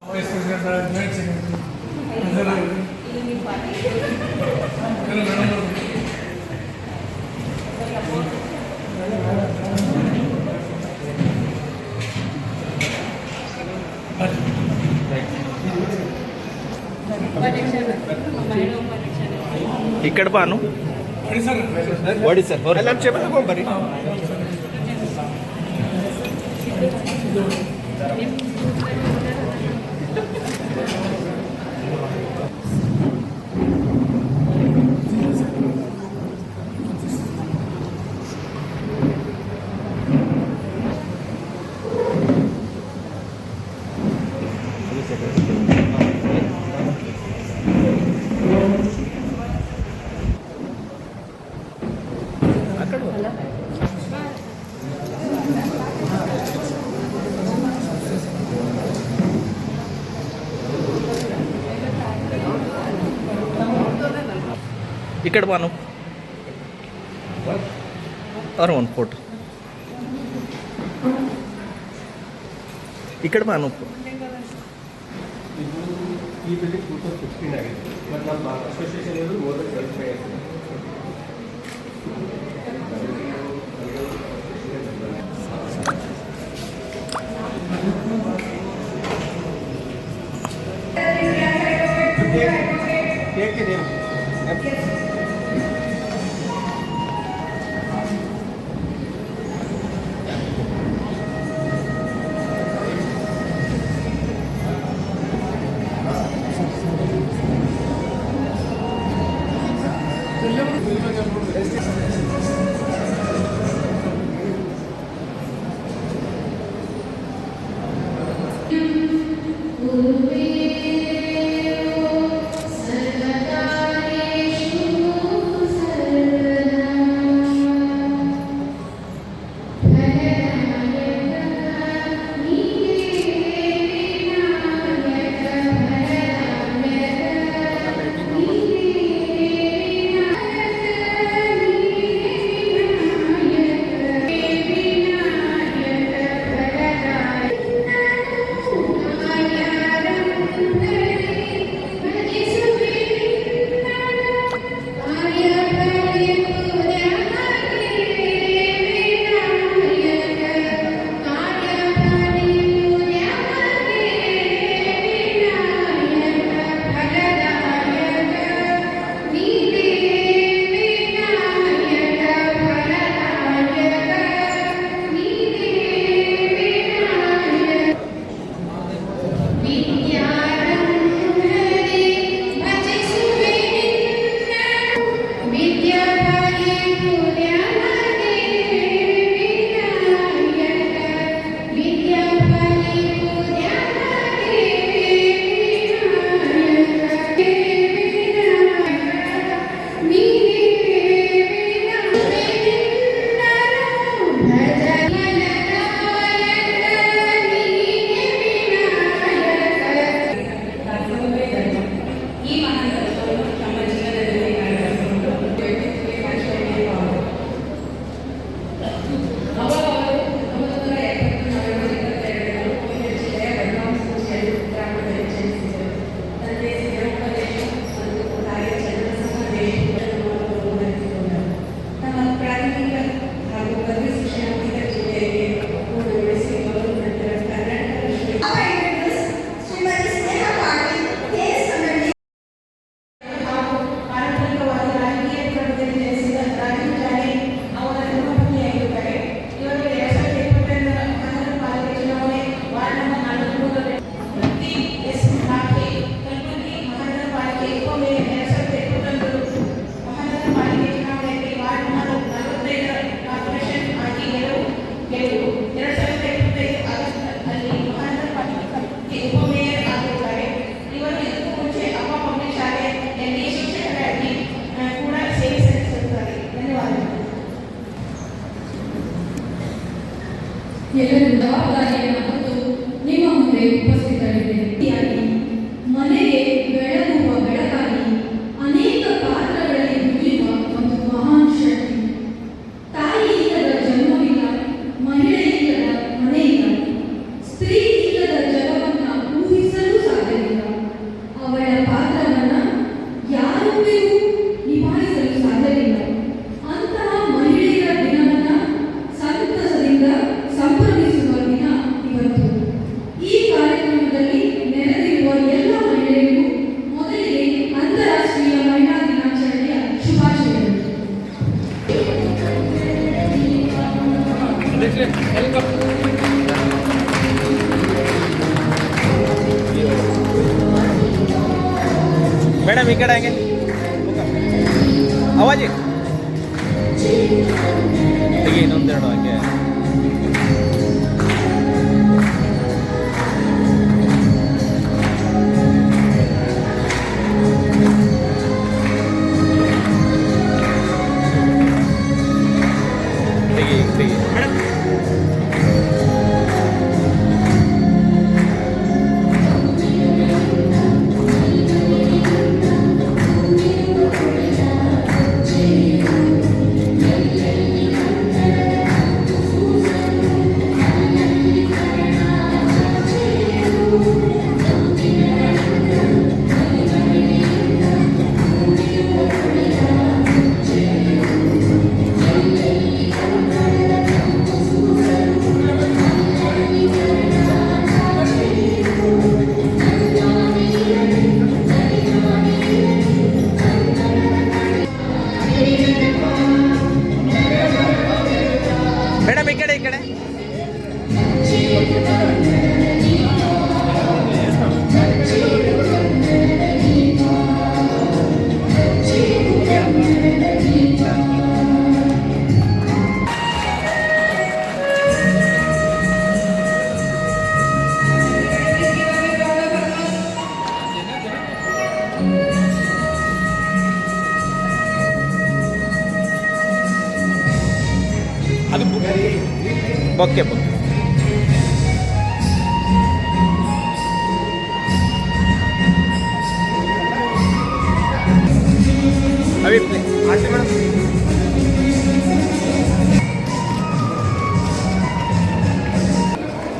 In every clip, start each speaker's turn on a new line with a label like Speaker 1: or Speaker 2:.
Speaker 1: Vice president joint secretary
Speaker 2: ఇక్కడ బాను వడి sir ಎಲ್ಲ చెప్పండి ಬರ್ರಿ ఇక్కడ బాను और ಒಂದು ಫೋಟೋ ఇక్కడ ಬಾನು
Speaker 3: ಈ ಬಿಲ್ಡಿಂಗ್ 2015 ಆಗಿದೆ ಬಟ್ ನಮ್ಮ ಅಸೋಸಿಯೇಷನ್ ಇರೋದು ಮೋರ್ ದನ್ 25 ಆಗಿದೆ take it in
Speaker 2: ಮೇಡಮ್ ಈ ಕಡೆ ಹಂಗೆ ಅವಾಜಿ ತೆಗಿ ಇನ್ನೊಂದೆರಡು ಹಂಗೆ ತೆಗಿ ತೆಗಿ ಮೇಡಮ್ ಈ ಕಡೆ ಈ ಕಡೆ ಅದು ಬೊಕ್ಕೆ ಬೊಕ್ಕೆ ಅವಿ ಆಚೆ ಮೇಡಮ್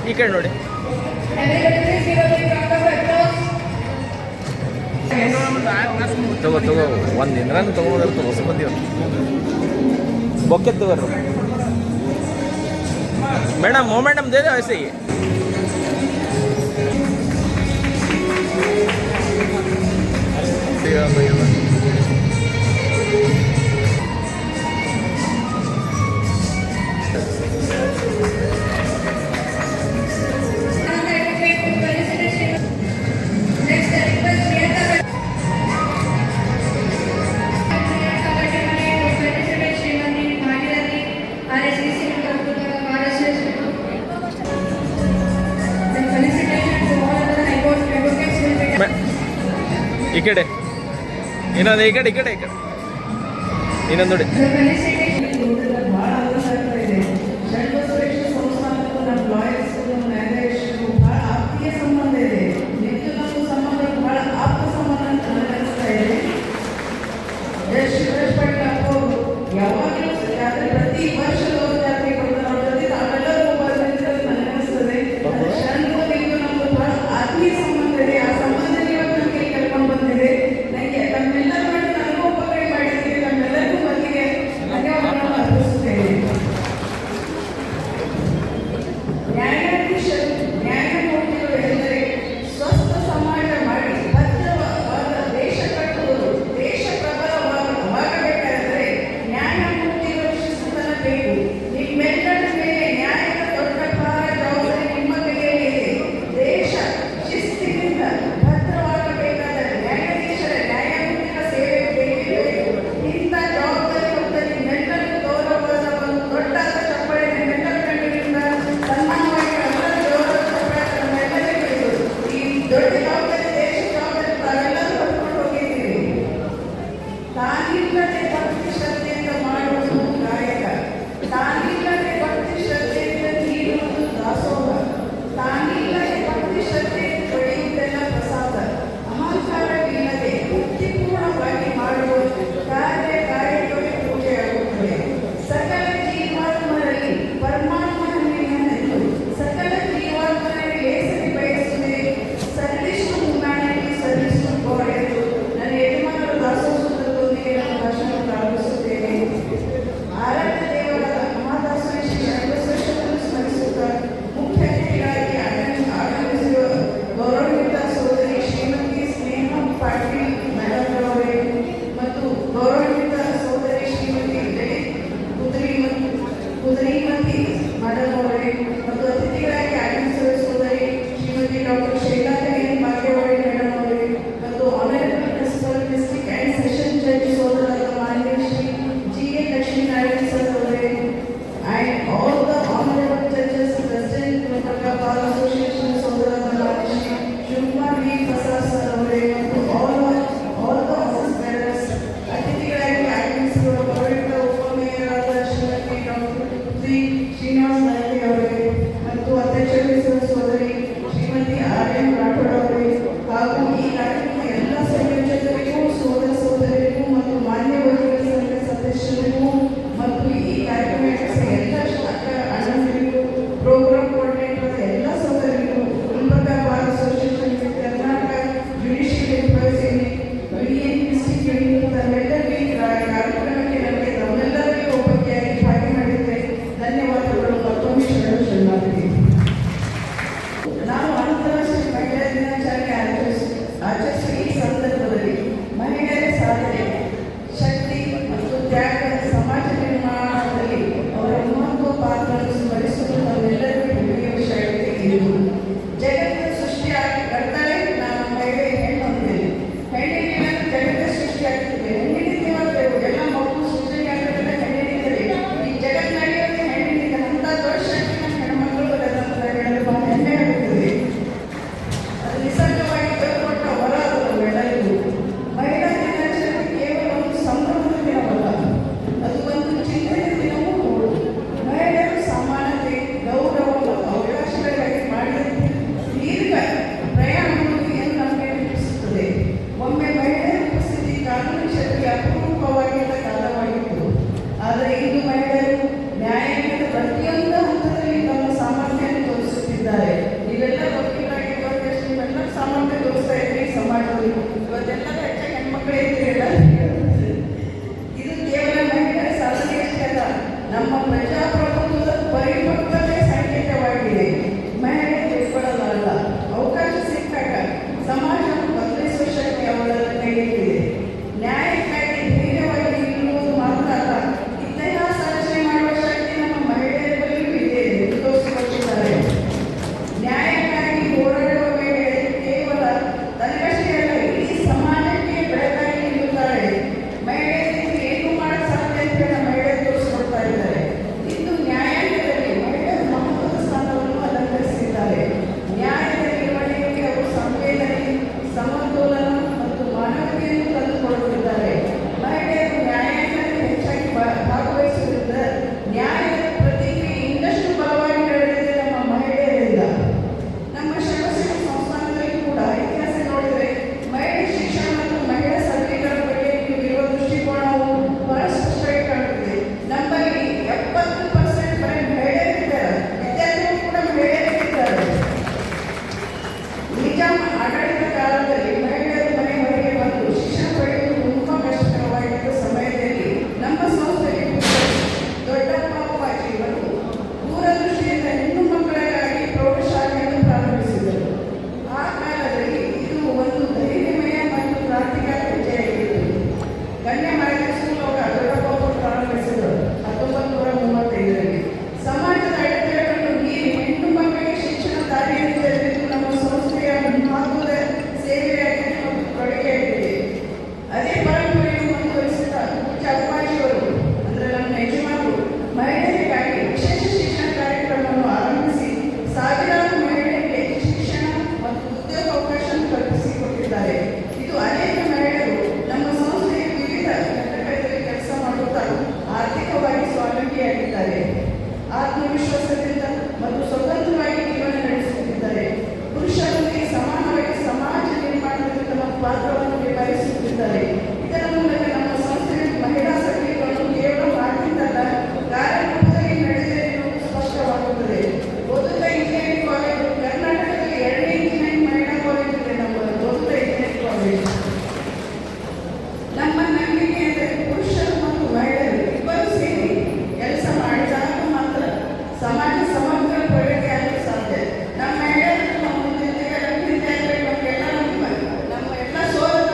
Speaker 2: ಈ ಕಡೆ ನೋಡಿ ತಗೋ ತಗೋ ಒಂದು ದಿನ ತಗೋಬೋದ್ರ ಹೊಸ ಬಂದಿವ ಬೊಕ್ಕೆ ತಗೋರು मैडम वो मैडम दे दो ऐसे ही ಈ ಕಡೆ ಇನ್ನೊಂದು ಈ ಕಡೆ ಈ ಕಡೆ ಈ ಕಡೆ ಇನ್ನೊಂದು ನೋಡಿ
Speaker 4: ಪ್ರತಿ ವರ್ಷ ಆತ್ಮೀಯ ಸಂಬಂಧ ಇದೆ. ಆ ಸಂಬಂಧ ಕರ್ಕೊಂಡು ಬಂದಿದೆ. ನನಗೆ ತಮ್ಮೆಲ್ಲರ ಮಾಡಿ ನನಗೂ ಉಪಕಾರ ಮಾಡಿದ್ದೀರಿ. ತಮ್ಮೆಲ್ಲರಿಗೂ ಬಂದಿದೆ. ಇವತ್ತೆಲ್ಲ ಹೆಚ್ಚಾಗಿ ಹೆಣ್ಮಕ್ಳೇ ಇದ್ದೀರಲ್ಲ. ಇದು ಕೇವಲ ಮಹಿಳೆಯರ ಸಾಧನೆ ಅಷ್ಟೇ ಅಲ್ಲ, ನಮ್ಮ ಪ್ರಜಾಪ್ರಭುತ್ವದ ಪರಿಪಕ್ವತೆ ಸಂಕೇತವಾಗಿದೆ. ಮಹಿಳೆ ತಿಳ್ಕೊಳ್ಳೋದಲ್ಲ, ಅವಕಾಶ ಸಿಕ್ಕಾಗ ಸಮಾಜವನ್ನು ಬದಲಿಸುವ ಶಕ್ತಿ ಅವಳ ಕೈಯಲ್ಲಿದೆ. ನ್ಯಾಯಕ್ಕಾಗಿ ಧೈರ್ಯವಾಗಿ ನಿಲ್ಲುವುದು ಮಾತ್ರ ಅಲ್ಲ, ಇತಿಹಾಸ ರಚನೆ ಮಾಡುವ ಶಕ್ತಿ ನಮ್ಮ ಮಹಿಳೆಯರ ಬಳಿಯೂ ಇದೆ ಎಂದು ತೋರಿಸಿಕೊಟ್ಟಿದ್ದಾರೆ. ನ್ಯಾಯಕ್ಕಾಗಿ ಹೋರಾಡುವ ಮಹಿಳೆ ಕೇವಲ ತನಗಷ್ಟೇ ಅಲ್ಲ, ಇಡೀ ಸಮಾಜಕ್ಕೆ ಬೆಳಕಾಗಿ ನಿಲ್ಲುತ್ತಾಳೆ. ಮಹಿಳೆಯರಿಗೆ ಏನು ಮಾಡಲು ಸಾಧ್ಯ ಅಂತ ನಮ್ಮ ಮಹಿಳೆಯರು ತೋರಿಸಿಕೊಡ್ತಾ ಇದ್ದಾರೆ. ಇಂದು ನ್ಯಾಯಾಂಗದಲ್ಲಿ ಮಹಿಳೆಯರು ಮಹತ್ವದ ಸ್ಥಾನವನ್ನು ಅಲಂಕರಿಸಿದ್ದಾರೆ. ನ್ಯಾಯದ ನಿರ್ವಹಣೆಗೆ ಅವರು ಸಂವೇದನೆ, ಸಮತೋಲನ ಮತ್ತು ಮಾನವತೆಯನ್ನು ತಂದುಕೊಡುತ್ತಿದ್ದಾರೆ. ಮಹಿಳೆಯರು ನ್ಯಾಯಾಂಗದಲ್ಲಿ ಹೆಚ್ಚಾಗಿ ಭಾಗವಹಿಸುವುದರಿಂದ ನ್ಯಾಯದ ಪ್ರತಿಕ್ರಿಯೆ ಇನ್ನಷ್ಟು ಬಲವಾಗಿ ನಡೆದಿದೆ ನಮ್ಮ ಮಹಿಳೆಯರಿಂದ. ನಮ್ಮ ಶ್ರಮಶೀಲ ಸಂಸ್ಥಾನದಲ್ಲಿ ಕೂಡ ಇತಿಹಾಸ ನೋಡಿದರೆ ಮಹಿಳೆ ಶಿಕ್ಷಣ ಮತ್ತು ಮಹಿಳಾ ಸಬಲೀಕರಣ ಬಗ್ಗೆ ಇರುವ ದೃಷ್ಟಿಕೋನವು ಬಹಳ ಸ್ಪಷ್ಟವಾಗಿ ಕಾಣುತ್ತದೆ. ನಮ್ಮಲ್ಲಿ 70% ಬರೀ ಮಹಿಳೆಯರಿದ್ದಾರೆ, ವಿದ್ಯಾರ್ಥಿಗಳು ಕೂಡ ಮಹಿಳೆಯರಿದ್ದಾರೆ. ನಿಜಾಮ ಆಡಳಿತ ಕಾಲದಲ್ಲಿ ಮಹಿಳೆಯರು ಮನೆ ಹೊರಗೆ ಬಂದು ಶಿಕ್ಷಣ ಪಡೆಯುವುದು ತುಂಬಾ ಕಷ್ಟಕರವಾಗಿದ್ದ ಸಮಯದಲ್ಲಿ ನಮ್ಮ ಸಂಸ್ಥೆಗೆ ದೊಡ್ಡಪ್ಪ ಅಪ್ಪಾಜಿ ಅವರು ದೂರದೃಷ್ಟಿಯಿಂದ ಹೆಣ್ಣು ಮಕ್ಕಳಿಗಾಗಿ ಪ್ರೌಢಶಾಲೆಯನ್ನು ಪ್ರಾರಂಭಿಸಿದರು. ಆ ಕಾಲದಲ್ಲಿ ಇದು ಒಂದು ಧೈರ್ಯಮಯ ಮತ್ತು ಕ್ರಾಂತಿಕಾರಿ ಹೆಜ್ಜೆಯಾಗಿತ್ತು. ಕನ್ಯಾ ಮಹಿಳಾ ಸ್ಕೂಲ್ ಅವರು ದೊಡ್ಡಪ್ಪ ಅವರು ಪ್ರಾರಂಭಿಸಿದರು 1935ರಲ್ಲಿ. ಸಮಾಜದ ಅಡೆತಡೆಗಳನ್ನು ಮೀರಿ ಹೆಣ್ಣು ಮಕ್ಕಳಿಗೆ ಶಿಕ್ಷಣ ದಾರಿಯಲ್ಲಿ ತೆರೆದಿದ್ದು ನಮ್ಮ ಸಂಸ್ಥೆಯ ಮಹತ್ವದ ಸೇವೆಯಾಗಿದೆ ಮತ್ತು ಕೊಡುಗೆಯಾಗಿದೆ. ಅದೇ ಪರಂಪರೆಯನ್ನು ಮುಂದುವರಿಸಿದ ಪೂಜ್ಯ ಅಪ್ಪಾಜಿಯವರು ಅಂದರೆ ನಮ್ಮ ಯಜಮಾನರು ಮಹಿಳೆಯರಿಗಾಗಿ ವಿಶೇಷ ಶಿಕ್ಷಣ ಕಾರ್ಯಕ್ರಮವನ್ನು ಆರಂಭಿಸಿ ಸಾವಿರಾರು ಮಹಿಳೆಯರಿಗೆ ಶಿಕ್ಷಣ ಮತ್ತು ಉದ್ಯೋಗಾವಕಾಶವನ್ನು ಕಲ್ಪಿಸಿಕೊಟ್ಟಿದ್ದಾರೆ. ಇದು ಅನೇಕ ಮಹಿಳೆಯರು ನಮ್ಮ ಸಂಸ್ಥೆಯ ವಿವಿಧ ಘಟಕಗಳಲ್ಲಿ ಕೆಲಸ ಮಾಡುತ್ತಾ ಆರ್ಥಿಕವಾಗಿ ಸ್ವಾವಲಂಬಿಯಾಗಿದ್ದಾರೆ. ಆತ್ಮವಿಶ್ವಾಸದಿಂದ ಮತ್ತು ಸ್ವತಂತ್ರವಾಗಿ ಜೀವನ ನಡೆಸುತ್ತಿದ್ದಾರೆ. ಪುರುಷರೊಂದಿಗೆ ಸಮಾನವಾಗಿ ಸಮಾಜ ನಿರ್ಮಾಣದಲ್ಲಿ ತಮ್ಮ ಪಾತ್ರವನ್ನು ನಿಭಾಯಿಸುತ್ತಿದ್ದಾರೆ. ಇದರ ಮೂಲಕ ನಮ್ಮ ಸಂಸ್ಥೆಯ ಮಹಿಳಾ ಸಬಲೀಕರಣವು ಕೇವಲ ಮಾತಿನಲ್ಲ, ಕಾರ್ಯಕ್ರಮದಲ್ಲಿ ನಡೆದಿರುವುದು ಸ್ಪಷ್ಟವಾಗುತ್ತದೆ. ಓದುತ್ತ ಇಂಜಿನಿಯರಿಂಗ್ ಕಾಲೇಜು ಕರ್ನಾಟಕದಲ್ಲಿ 2ನೇ ಇಂಜಿನಿಯರಿಂಗ್ ಮಹಿಳಾ ಕಾಲೇಜ್ ಇದೆ. ನಮ್ಮ ಓದುತ್ತ ಇಂಜಿನಿಯರಿಂಗ್ ಕಾಲೇಜ್. ನಮ್ಮ ನಂಬಿಕೆ ಅಂದರೆ ಪುರುಷರು ಮತ್ತು ಮಹಿಳೆಯರು ಇಬ್ಬರು ಸೇರಿ ಕೆಲಸ ಮಾಡಿದಾಗ ಮಾತ್ರ ಸಮಾಜ ಸಮಗ್ರ ಪ್ರಗತಿ ಆಗಲು ಸಾಧ್ಯ. ನಮ್ಮ ಮಹಿಳೆಯರು ನಮ್ಮ ಮುಂದೆ ನಮಗೆಲ್ಲ ನಮ್ಮ ಎಲ್ಲ ಸೋದರ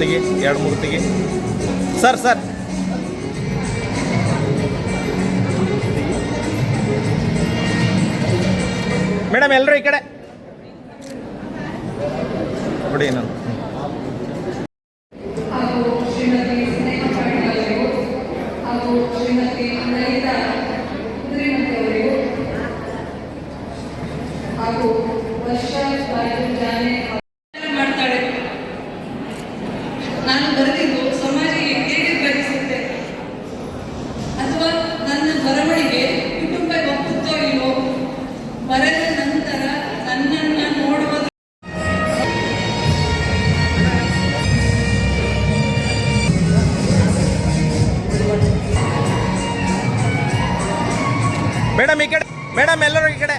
Speaker 2: ತೆಗಿ 2-3 ತೆಗಿ ಸರ್ ಸರ್ ಮೇಡಮ್ ಎಲ್ಲರೂ ಈ ಕಡೆ ನೋಡಿ ನಾನು
Speaker 5: ಹಾಗೂ ಶ್ರೀಮತಿ ಸ್ನೇಹ ಪಾಟೀಲ್ ಅವರಿಗೂ ಹಾಗೂ ಶ್ರೀಮತಿ ಲಲಿತಾ ಕುದುರೆಮಂತೆ ಅವರಿಗೂ ಹಾಗೂ ವರ್ಷ ಜಾನೆ ಮಾಡ್ತಾಳೆ. ನಾನು ಬರೆದಿದ್ದು ಸಮಾಜಕ್ಕೆ ಹೇಗೆ ಬಯಸುತ್ತೆ ಅಥವಾ ನನ್ನ ಬರವಣಿಗೆ ಕುಟುಂಬ ಒಪ್ಪುತ್ತೋ ಇಲ್ಲವೋ, ಬರೆದ ನಂತರ ನನ್ನನ್ನು ನೋಡುವ
Speaker 2: ಮೇಡಮ್ ಈ ಕಡೆ ಮೇಡಮ್ ಎಲ್ಲರೂ ಈ ಕಡೆ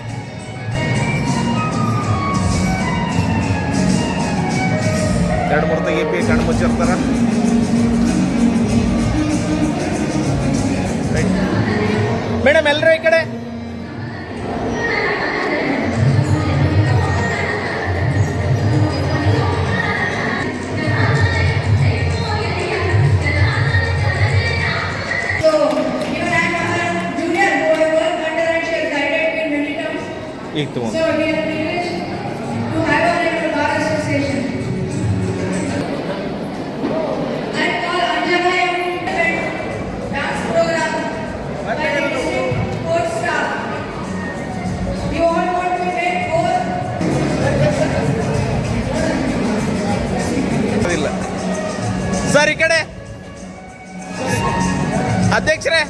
Speaker 2: ಎರಡು ಮೂರು ತೆಗಿಪಿ ಕಣ್ಣು ಮುಚ್ಚಿರ್ತಾರ ಮೇಡಮ್ ಎಲ್ಲರೂ ಈ ಕಡೆ
Speaker 4: So, even I am a junior who I work under and she has guided me in many terms.
Speaker 2: ಈಗ ತಗೊಂಡು
Speaker 4: So, we are privileged to have her in our bar association. I call Anjana dance program by the district sports staff. You all want to make more?
Speaker 2: ಇಲ್ಲ sir ಈ ಕಡೆ ಅಧ್ಯಕ್ಷರೇ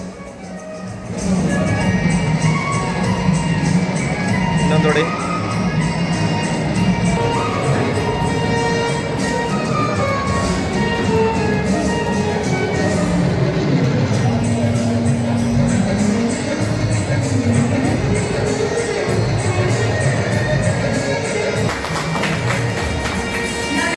Speaker 2: ಇನ್ನೊಂದು ನೋಡಿ